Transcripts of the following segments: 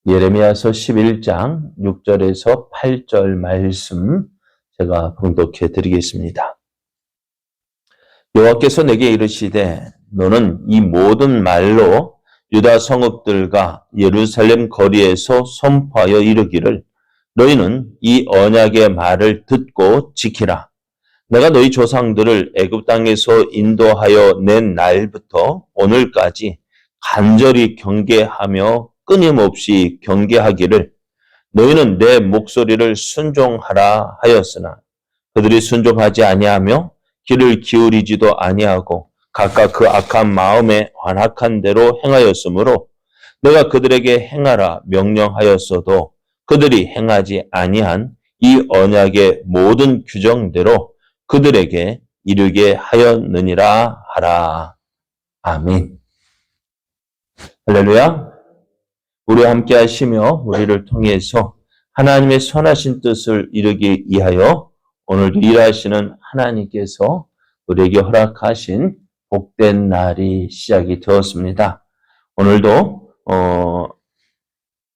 예레미야서 11장 6절에서 8절 말씀 제가 봉독해 드리겠습니다. 여호와께서 내게 이르시되 너는 이 모든 말로 유다 성읍들과 예루살렘 거리에서 선포하여 이르기를 너희는 이 언약의 말을 듣고 지키라. 내가 너희 조상들을 애굽 땅에서 인도하여 낸 날부터 오늘까지 간절히 경계하며 끊임없이 경계하기를 너희는 내 목소리를 순종하라 하였으나 그들이 순종하지 아니하며 귀를 기울이지도 아니하고 각각 그 악한 마음에 완악한 대로 행하였으므로 내가 그들에게 행하라 명령하였어도 그들이 행하지 아니한 이 언약의 모든 규정대로 그들에게 이르게 하였느니라 하라. 아멘. 할렐루야. 우리와 함께 하시며 우리를 통해서 하나님의 선하신 뜻을 이루기 위하여 오늘도 일하시는 하나님께서 우리에게 허락하신 복된 날이 시작이 되었습니다. 오늘도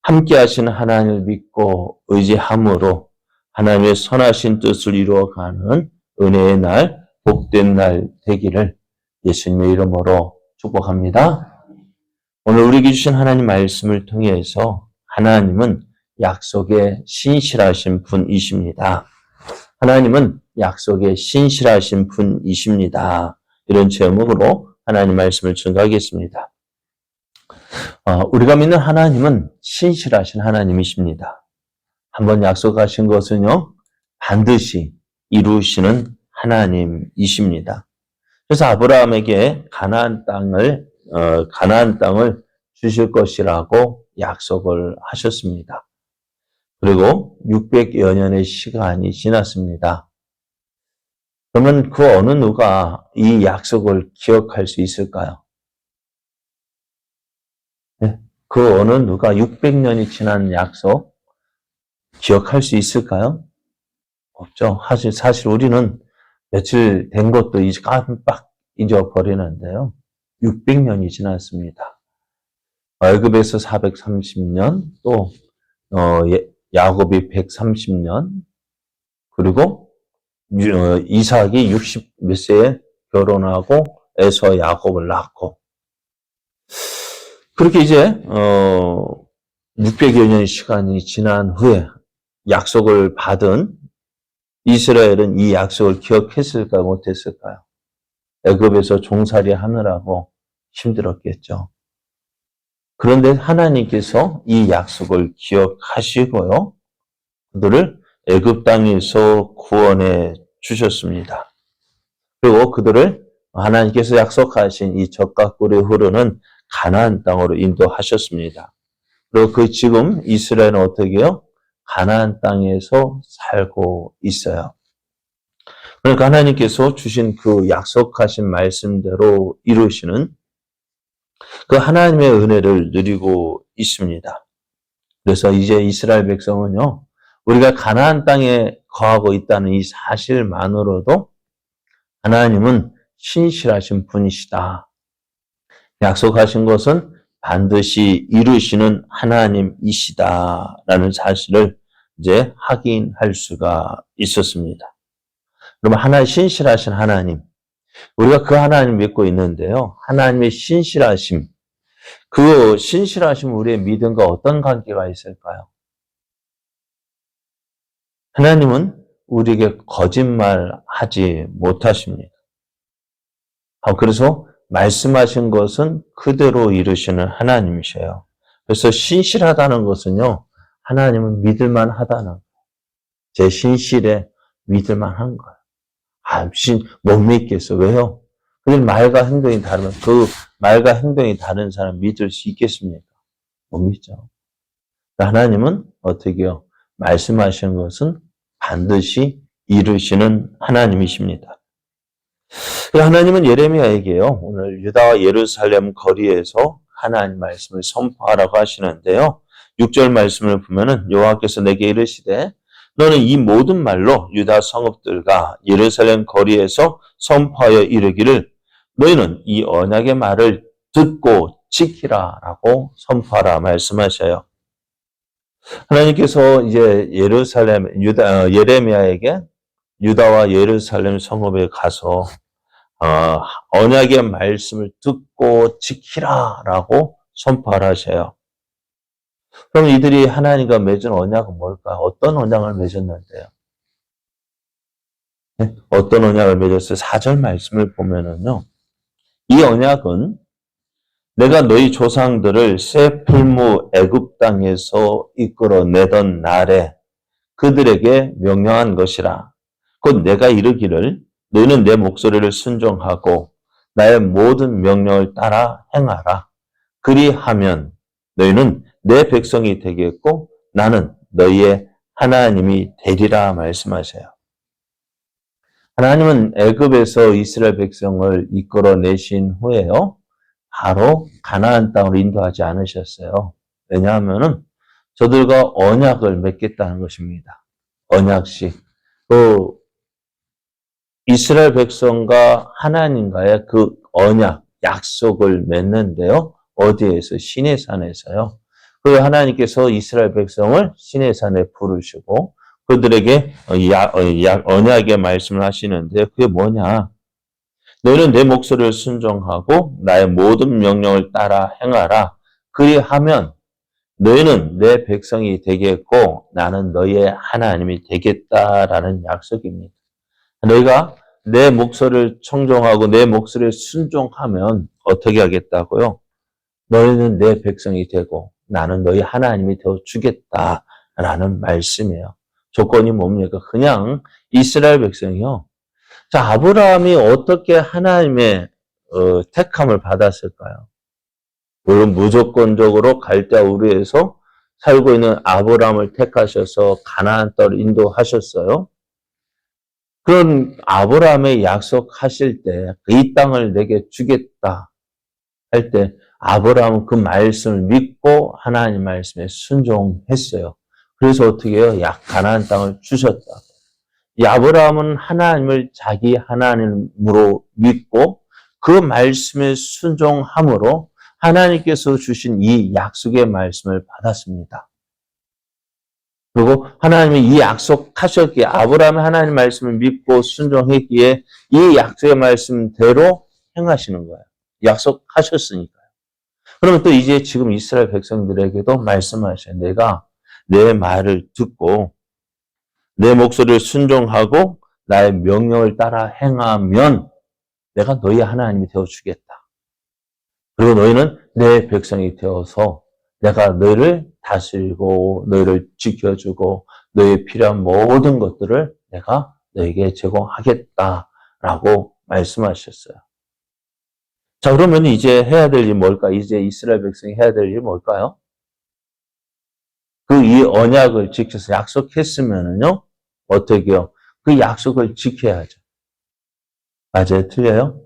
함께 하시는 하나님을 믿고 의지함으로 하나님의 선하신 뜻을 이루어가는 은혜의 날, 복된 날 되기를 예수님의 이름으로 축복합니다. 오늘 우리에게 주신 하나님 말씀을 통해서 하나님은 약속에 신실하신 분이십니다. 하나님은 약속에 신실하신 분이십니다. 이런 제목으로 하나님 말씀을 증거하겠습니다. 우리가 믿는 하나님은 신실하신 하나님이십니다. 한번 약속하신 것은요, 반드시 이루시는 하나님이십니다. 그래서 아브라함에게 가나안 땅을 주실 것이라고 약속을 하셨습니다. 그리고 600여 년의 시간이 지났습니다. 그러면 그 어느 누가 이 약속을 기억할 수 있을까요? 네? 그 어느 누가 600년이 지난 약속 기억할 수 있을까요? 없죠. 사실 우리는 며칠 된 것도 이제 깜빡 잊어버리는데요. 600년이 지났습니다. 애굽에서 430년, 또 야곱이 130년, 그리고 이삭이 60 몇 세에 결혼하고 에서 야곱을 낳고, 그렇게 이제 600여 년의 시간이 지난 후에 약속을 받은 이스라엘은 이 약속을 기억했을까요? 못했을까요? 애굽에서 종살이 하느라고 힘들었겠죠. 그런데 하나님께서 이 약속을 기억하시고요, 그들을 애굽 땅에서 구원해 주셨습니다. 그리고 그들을 하나님께서 약속하신 이 젖과 꿀이 흐르는 가나안 땅으로 인도하셨습니다. 그리고 지금 이스라엘은 어떻게 해요? 가나안 땅에서 살고 있어요. 그러니까 하나님께서 주신 그 약속하신 말씀대로 이루시는 그 하나님의 은혜를 누리고 있습니다. 그래서 이제 이스라엘 백성은요, 우리가 가나안 땅에 거하고 있다는 이 사실만으로도 하나님은 신실하신 분이시다. 약속하신 것은 반드시 이루시는 하나님이시다라는 사실을 이제 확인할 수가 있었습니다. 그러면 신실하신 하나님, 우리가 그 하나님 믿고 있는데요. 하나님의 신실하심, 그 신실하심 우리의 믿음과 어떤 관계가 있을까요? 하나님은 우리에게 거짓말하지 못하십니다. 그래서 말씀하신 것은 그대로 이루시는 하나님이셔요. 그래서 신실하다는 것은요, 하나님은 믿을만 하다는 거예요. 제 신실에 믿을만한 거예요. 못 믿겠어. 왜요? 그들 말과 행동이 다르면 그 말과 행동이 다른 사람 믿을 수 있겠습니까? 못 믿죠. 하나님은 어떻게 해요? 말씀하시는 것은 반드시 이루시는 하나님이십니다. 하나님은 예레미야에게요, 오늘 유다와 예루살렘 거리에서 하나님 말씀을 선포하라고 하시는데요. 6절 말씀을 보면은 여호와께서 내게 이르시되 너는 이 모든 말로 유다 성읍들과 예루살렘 거리에서 선포하여 이르기를 너희는 이 언약의 말을 듣고 지키라 라고 선포하라 말씀하셔요. 하나님께서 이제 예레미야에게 유다와 예루살렘 성읍에 가서 언약의 말씀을 듣고 지키라라고 선포하셔요. 그럼 이들이 하나님과 맺은 언약은 뭘까? 어떤 언약을 맺었는데요? 네? 어떤 언약을 맺었어요? 4절 말씀을 보면은요. 이 언약은 내가 너희 조상들을 새 풀무 애굽 땅에서 이끌어내던 날에 그들에게 명령한 것이라. 곧 내가 이르기를 너희는 내 목소리를 순종하고 나의 모든 명령을 따라 행하라. 그리하면 너희는 내 백성이 되겠고 나는 너희의 하나님이 되리라 말씀하세요. 하나님은 애굽에서 이스라엘 백성을 이끌어내신 후에요. 바로 가나안 땅으로 인도하지 않으셨어요. 왜냐하면은 저들과 언약을 맺겠다는 것입니다. 언약식. 이스라엘 백성과 하나님과의 그 언약, 약속을 맺는데요. 어디에서? 시내산에서요. 그 하나님께서 이스라엘 백성을 시내산에 부르시고 그들에게 언약의 말씀을 하시는데 그게 뭐냐? 너희는 내 목소리를 순종하고 나의 모든 명령을 따라 행하라. 그리하면 너희는 내 백성이 되겠고 나는 너희의 하나님이 되겠다라는 약속입니다. 너희가 내 목소리를 청종하고 내 목소리를 순종하면 어떻게 하겠다고요? 너희는 내 백성이 되고 나는 너희 하나님이 되어 주겠다라는 말씀이에요. 조건이 뭡니까? 그냥 이스라엘 백성이요. 자, 아브라함이 어떻게 하나님의 택함을 받았을까요? 물론 무조건적으로 갈대아 우르에서 살고 있는 아브라함을 택하셔서 가나안 땅을 인도하셨어요. 그런 아브라함의 약속하실 때 이 땅을 내게 주겠다 할 때 아브라함은 그 말씀을 믿고 하나님 말씀에 순종했어요. 그래서 어떻게 해요? 가나안 땅을 주셨다. 이 아브라함은 하나님을 자기 하나님으로 믿고 그 말씀에 순종함으로 하나님께서 주신 이 약속의 말씀을 받았습니다. 그리고 하나님이 이 약속하셨기에 아브라함이 하나님 말씀을 믿고 순종했기에 이 약속의 말씀대로 행하시는 거예요. 약속하셨으니까요. 그러면 또 이제 지금 이스라엘 백성들에게도 말씀하셔요. 내가 내 말을 듣고 내 목소리를 순종하고 나의 명령을 따라 행하면 내가 너희 하나님이 되어주겠다. 그리고 너희는 내 백성이 되어서 내가 너희를 다스리고 너희를 지켜주고 너희의 필요한 모든 것들을 내가 너희에게 제공하겠다라고 말씀하셨어요. 자, 그러면 이제 해야 될 일이 뭘까? 이제 이스라엘 백성이 해야 될 일이 뭘까요? 이 언약을 지켜서 약속했으면은요, 어떻게요? 그 약속을 지켜야죠. 맞아요? 틀려요?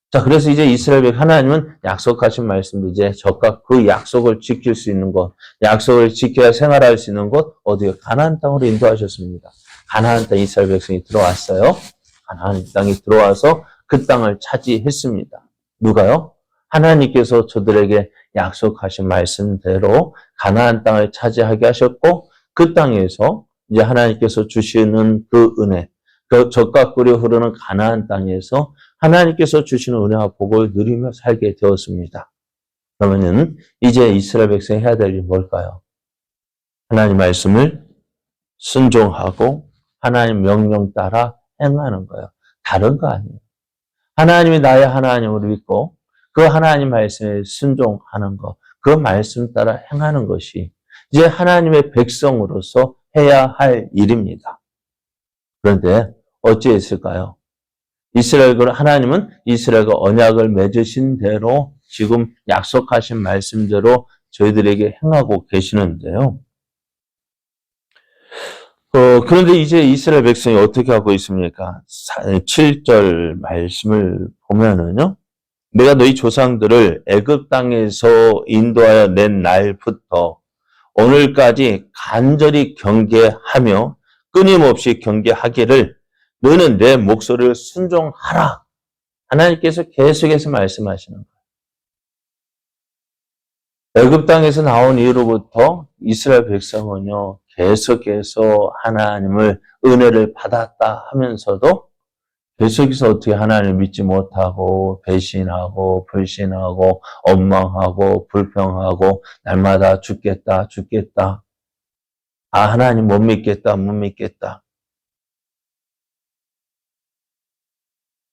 자, 그래서 이제 이스라엘 백 하나님은 약속하신 말씀도 이제 적각 그 약속을 지킬 수 있는 곳, 약속을 지켜야 생활할 수 있는 곳, 어디요? 가나안 땅으로 인도하셨습니다. 가나안 땅 이스라엘 백성이 들어왔어요. 가나안 땅이 들어와서 그 땅을 차지했습니다. 누가요? 하나님께서 저들에게 약속하신 말씀대로 가나안 땅을 차지하게 하셨고 그 땅에서 이제 하나님께서 주시는 그 은혜, 그 적과 꿀이 흐르는 가나안 땅에서 하나님께서 주시는 은혜와 복을 누리며 살게 되었습니다. 그러면은 이제 이스라엘 백성이 해야 될 일이 뭘까요? 하나님 말씀을 순종하고 하나님 명령 따라 행하는 거예요. 다른 거 아니에요. 하나님이 나의 하나님으로 믿고 그 하나님 말씀에 순종하는 것, 그 말씀 따라 행하는 것이 이제 하나님의 백성으로서 해야 할 일입니다. 그런데 어찌했을까요? 하나님은 이스라엘과 언약을 맺으신 대로 지금 약속하신 말씀대로 저희들에게 행하고 계시는데요. 그런데 이제 이스라엘 백성이 어떻게 하고 있습니까? 7절 말씀을 보면은요. 내가 너희 조상들을 애굽 땅에서 인도하여 낸 날부터 오늘까지 간절히 경계하며 끊임없이 경계하기를 너는 내 목소리를 순종하라. 하나님께서 계속해서 말씀하시는 거예요. 애굽 땅에서 나온 이후로부터 이스라엘 백성은요, 계속해서 하나님을 은혜를 받았다 하면서도 계속해서 어떻게 하나님을 믿지 못하고 배신하고 불신하고 원망하고 불평하고 날마다 죽겠다 죽겠다. 아, 하나님 못 믿겠다 못 믿겠다.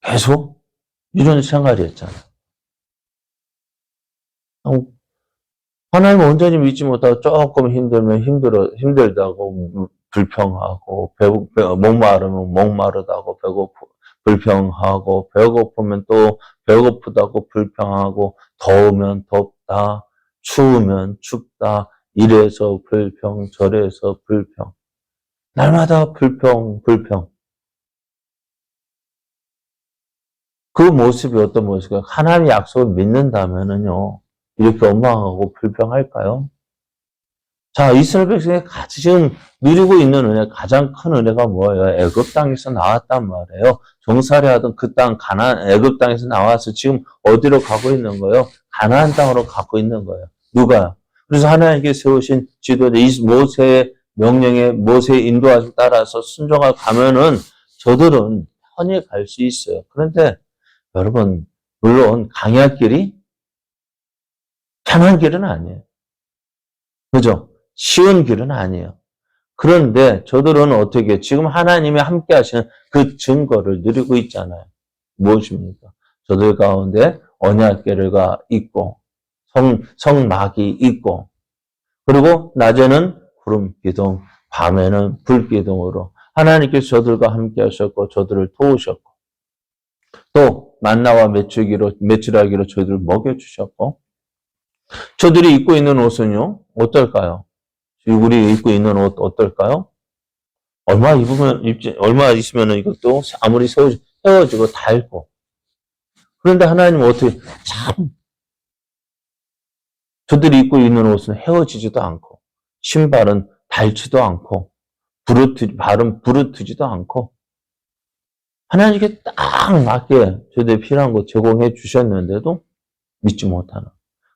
계속 이런 생활이었잖아요. 하나님 온전히 믿지 못하고 조금 힘들면 힘들다고 불평하고, 목마르면 목마르다고 불평하고, 배고프면 또 배고프다고 불평하고, 더우면 덥다, 추우면 춥다, 이래서 불평, 저래서 불평. 날마다 불평. 그 모습이 어떤 모습이에요? 하나님의 약속을 믿는다면은요, 이렇게 원망하고 불평할까요? 자, 이스라엘 백성이 지금 누리고 있는 은혜, 가장 큰 은혜가 뭐예요? 애굽 땅에서 나왔단 말이에요. 종살이 하던 그 땅, 애굽 땅에서 나와서 지금 어디로 가고 있는 거예요? 가나안 땅으로 가고 있는 거예요. 누가? 그래서 하나님께 세우신 지도자, 모세의 명령에, 모세의 인도하심 따라서 순종하고 가면은 저들은 편히 갈 수 있어요. 그런데 여러분, 물론 강약길이 편한 길은 아니에요. 그죠? 쉬운 길은 아니에요. 그런데 저들은 어떻게 지금 하나님이 함께 하시는 그 증거를 누리고 있잖아요. 무엇입니까? 저들 가운데 언약궤가 있고 성막이 있고 그리고 낮에는 구름 기둥, 밤에는 불 기둥으로 하나님께서 저들과 함께 하셨고 저들을 도우셨고 또 만나와 메추라기로 저들을 먹여주셨고 저들이 입고 있는 옷은요 어떨까요? 우리 입고 있는 옷 어떨까요? 얼마 있으면 이것도 아무리 헤어지고 닳고. 그런데 하나님은 어떻게, 참, 저들이 입고 있는 옷은 헤어지지도 않고, 신발은 닳지도 않고, 발은 부르트지도 않고, 하나님께 딱 맞게 저들이 필요한 거 제공해 주셨는데도 믿지 못하는.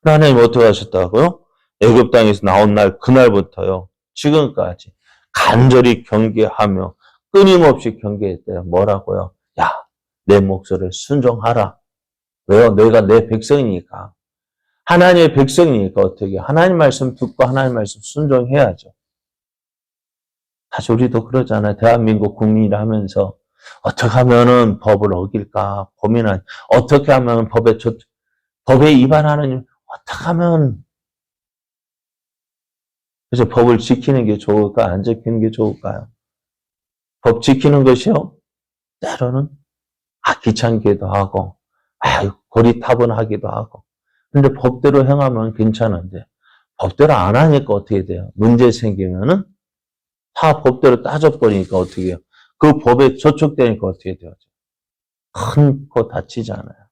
하나님이 어떻게 하셨다고요? 애굽 땅에서 나온 날, 그날부터요, 지금까지 간절히 경계하며 끊임없이 경계했대요. 뭐라고요? 야, 내 목소리를 순종하라. 왜요? 너희가 내 백성이니까. 하나님의 백성이니까 어떻게 하나님 말씀 듣고 하나님 말씀 순종해야죠. 사실 우리도 그러잖아요. 대한민국 국민이라 하면서 어떻게 하면은 법을 어길까 고민한 어떻게 하면 법에 위반하는 어떻게 하면 그래서 법을 지키는 게 좋을까 안 지키는 게 좋을까요? 법 지키는 것이요. 때로는 귀찮기도 하고 고리타분하기도 하고 근데 법대로 행하면 괜찮은데 법대로 안 하니까 어떻게 돼요? 문제 생기면은 다 법대로 따져버리니까 어떻게 해요? 그 법에 저촉되니까 어떻게 돼요? 큰 거 다치잖아요.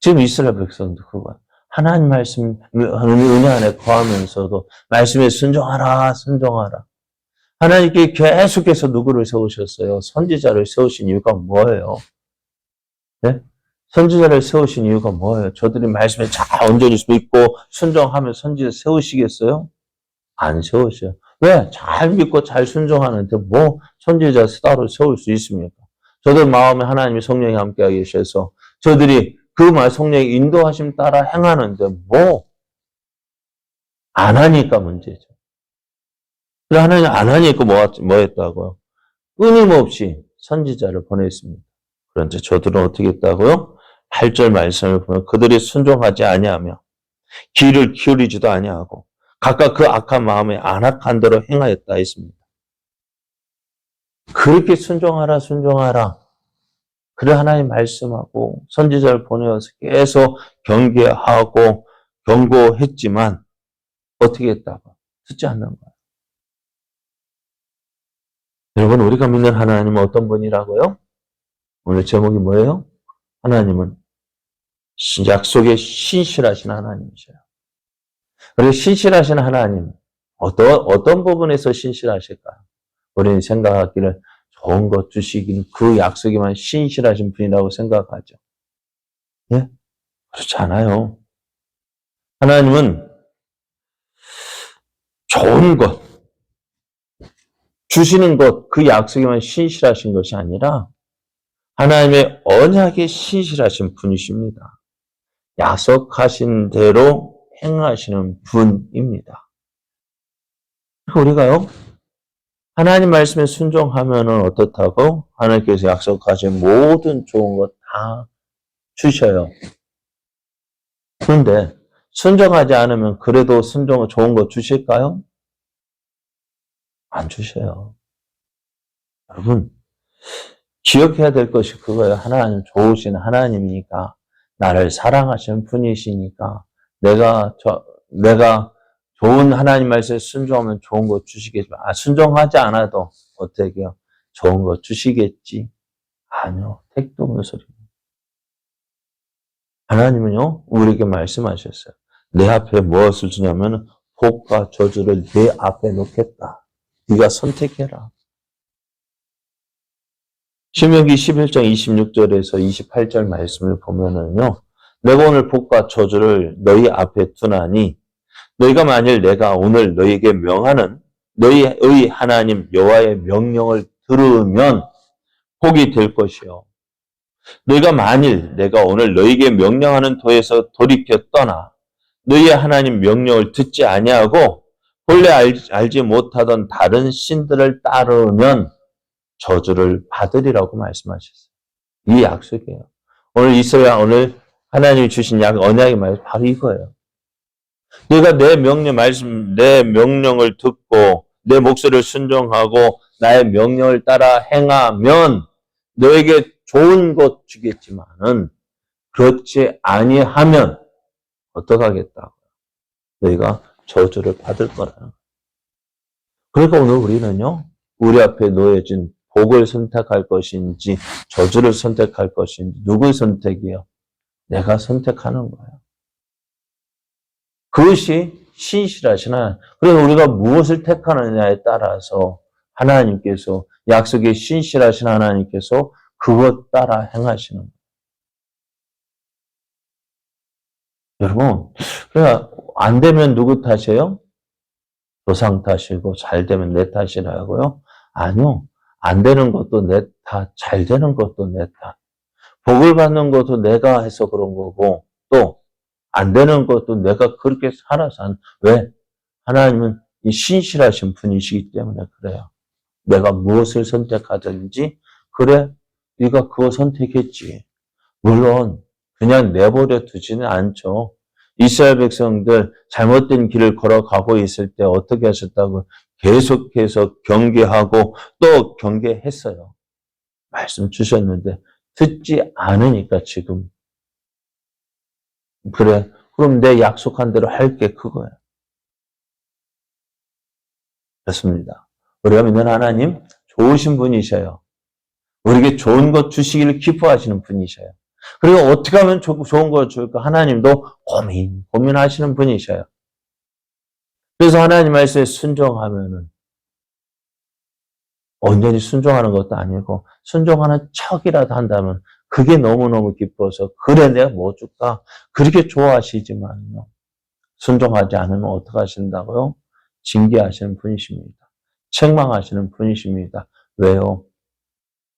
지금 이스라엘 백성도 그거 하나님 말씀 은혜 안에 거하면서도 말씀에 순종하라. 하나님께 계속해서 누구를 세우셨어요? 선지자를 세우신 이유가 뭐예요? 네? 선지자를 세우신 이유가 뭐예요? 저들이 말씀에 잘 온전히 믿고 순종하면 선지자 세우시겠어요? 안 세우셔요. 왜? 잘 믿고 잘 순종하는데 뭐 선지자 따로 세울 수 있습니까? 저들 마음에 하나님이 성령이 함께 계셔서 저들이 그 말 성령의 인도하심 따라 행하는데 뭐 안 하니까 문제죠. 그래 하나님 안 하니까 뭐 했다고요? 끊임없이 선지자를 보냈습니다. 그런데 저들은 어떻게 했다고요? 8절 말씀을 보면 그들이 순종하지 아니하며 귀를 기울이지도 아니하고 각각 그 악한 마음에 안악한 대로 행하였다 했습니다. 그렇게 순종하라. 그래 하나님 말씀하고 선지자를 보내어서 계속 경계하고 경고했지만 어떻게 했다고? 듣지 않는 거예요. 여러분 우리가 믿는 하나님은 어떤 분이라고요? 오늘 제목이 뭐예요? 하나님은 약속에 신실하신 하나님이셔요. 그리고 신실하신 하나님, 어떤 부분에서 신실하실까요? 우리는 생각하기를 좋은 것 주시기는 그 약속에만 신실하신 분이라고 생각하죠. 예? 그렇지 않아요. 하나님은 좋은 것, 주시는 것, 그 약속에만 신실하신 것이 아니라 하나님의 언약에 신실하신 분이십니다. 약속하신 대로 행하시는 분입니다. 우리가요, 하나님 말씀에 순종하면은 어떻다고? 하나님께서 약속하신 모든 좋은 것 다 주셔요. 그런데 순종하지 않으면 그래도 좋은 거 주실까요? 안 주셔요. 여러분, 기억해야 될 것이 그거예요. 하나님 좋으신 하나님이니까, 나를 사랑하시는 분이시니까, 내가 좋은 하나님 말씀에 순종하면 좋은 거 주시겠지만, 순종하지 않아도 어떻게 해요? 좋은 거 주시겠지? 아니요. 택도 없는 소리입니다. 하나님은요, 우리에게 말씀하셨어요. 내 앞에 무엇을 주냐면, 복과 저주를 내 앞에 놓겠다. 네가 선택해라. 신명기 11장 26절에서 28절 말씀을 보면은요, 내가 오늘 복과 저주를 너희 앞에 두나니, 너희가 만일 내가 오늘 너희에게 명하는 너희의 하나님 여호와의 명령을 들으면 복이 될 것이요. 너희가 만일 내가 오늘 너희에게 명령하는 도에서 돌이켜 떠나 너희의 하나님 명령을 듣지 아니하고 본래 알지 못하던 다른 신들을 따르면 저주를 받으리라고 말씀하셨어요. 이 약속이에요. 오늘 하나님이 주신 언약의 말씀 바로 이거예요. 너희가 내 명령을 듣고 내 목소리를 순종하고 나의 명령을 따라 행하면 너에게 좋은 것 주겠지만은 그렇지 아니하면 어떡하겠다고? 너희가 저주를 받을 거라는. 그러니까 오늘 우리는요, 우리 앞에 놓여진 복을 선택할 것인지 저주를 선택할 것인지 누구의 선택이요? 내가 선택하는 거예요. 그것이 신실하신 하나님. 그래서 우리가 무엇을 택하느냐에 따라서 하나님께서 약속에 신실하신 하나님께서 그것 따라 행하시는 거예요. 여러분, 그러니까 안 되면 누구 탓이에요? 조상 탓이고 잘 되면 내 탓이라고요? 아니요. 안 되는 것도 내 탓, 잘 되는 것도 내 탓. 복을 받는 것도 내가 해서 그런 거고 또 안 되는 것도 내가 그렇게 살아서 왜? 하나님은 이 신실하신 분이시기 때문에 그래요. 내가 무엇을 선택하든지 그래, 네가 그거 선택했지. 물론 그냥 내버려 두지는 않죠. 이스라엘 백성들 잘못된 길을 걸어가고 있을 때 어떻게 하셨다고? 계속해서 경계하고 또 경계했어요. 말씀 주셨는데 듣지 않으니까 지금 그래, 그럼 내 약속한 대로 할게 그거야. 그렇습니다. 우리가 믿는 하나님 좋으신 분이셔요. 우리에게 좋은 것 주시기를 기뻐하시는 분이셔요. 그리고 어떻게 하면 좋은 걸 줄까? 하나님도 고민하시는 분이셔요. 그래서 하나님 말씀에 순종하면은 온전히 순종하는 것도 아니고 순종하는 척이라도 한다면 그게 너무너무 기뻐서 그래 내가 뭐 줄까? 그렇게 좋아하시지만요. 순종하지 않으면 어떻게 하신다고요? 징계하시는 분이십니다. 책망하시는 분이십니다. 왜요?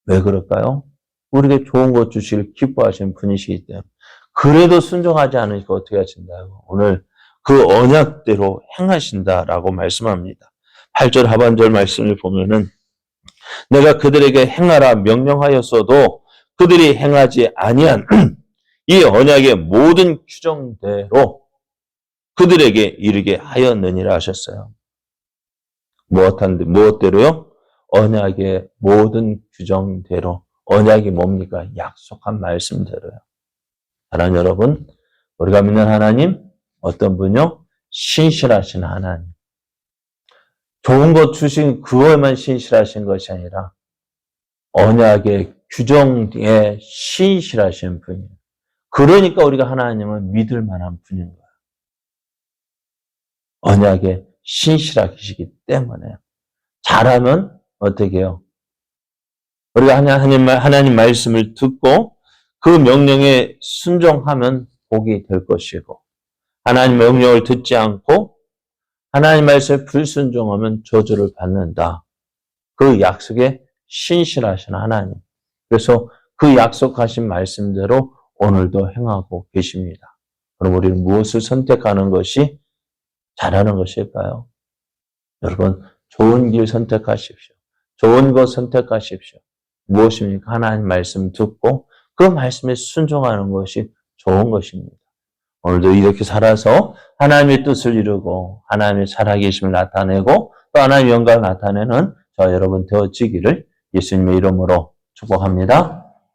왜 그럴까요? 우리에게 좋은 것 주시길 기뻐하시는 분이시기 때문에. 그래도 순종하지 않으니까 어떻게 하신다고? 오늘 그 언약대로 행하신다라고 말씀합니다. 8절 하반절 말씀을 보면은 내가 그들에게 행하라 명령하였어도 그들이 행하지 아니한 이 언약의 모든 규정대로 그들에게 이르게 하였느니라 하셨어요. 무엇대로요? 언약의 모든 규정대로. 언약이 뭡니까? 약속한 말씀대로요. 사랑하는 여러분, 우리가 믿는 하나님 어떤 분요? 신실하신 하나님. 좋은 것 주신 그것만 신실하신 것이 아니라 언약의 규정에 신실하신 분이에요. 그러니까 우리가 하나님을 믿을 만한 분인 거예요. 언약에 신실하시기 때문에. 잘하면 어떻게 해요? 우리가 하나님 말씀을 듣고 그 명령에 순종하면 복이 될 것이고 하나님 명령을 듣지 않고 하나님 말씀에 불순종하면 저주를 받는다. 그 약속에 신실하신 하나님. 그래서 그 약속하신 말씀대로 오늘도 행하고 계십니다. 그럼 우리는 무엇을 선택하는 것이 잘하는 것일까요? 여러분, 좋은 길 선택하십시오. 좋은 것 선택하십시오. 무엇입니까? 하나님 말씀 듣고 그 말씀에 순종하는 것이 좋은 것입니다. 오늘도 이렇게 살아서 하나님의 뜻을 이루고 하나님의 살아계심을 나타내고 또 하나님의 영광을 나타내는 저와 여러분 되어지기를 예수님의 이름으로 축복합니다.